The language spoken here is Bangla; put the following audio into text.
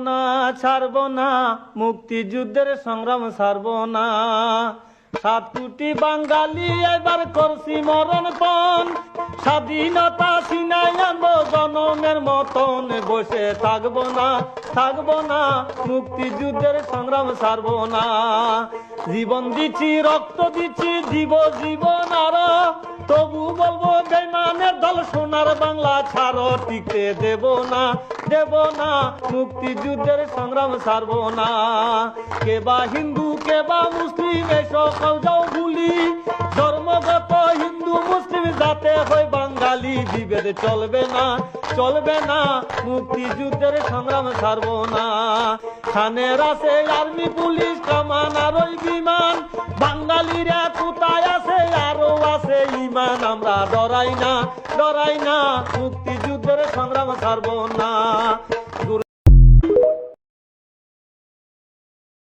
না ছাড়ব না, মুক্তিযুদ্ধের সংগ্রাম ছাড়ব না। 7 কোটি বাঙালি এবার করছি মরণপণ, স্বাধীনতা ছিনাই আনবো জনমের মতন। বসে থাকবো না, থাকবো না, মুক্তিযুদ্ধের সংগ্রাম ছাড়ব না। জীবন দিচ্ছি, রক্ত দিচ্ছি, দিব জীবন আরো, তবু বলবো বেঈমানের দল সোনার বাংলা ছাড়ো। টিকতে দেব না, দেব না, মুক্তিযুদ্ধের সংগ্রাম ছাড়ব না। কে বা হিন্দু, কে বা মুসলিম, এই সকল যাও ভুলি। ধর্মগত হিন্দু মুসলিম যাতে হয় বাঙালি, বিভেদ চলবে না, চলবে না, মুক্তিযুদ্ধের সংগ্রাম ছাড়ব না। থানের আছে আর্মি পুলিশ কামান আর ওই বিমান, বাঙালিরা কোথায় আছে আরো আছে ইমান। আমরা ডরাই না, ডরাই না, মুক্তিযুদ্ধের সংগ্রাম ছাড়ব না।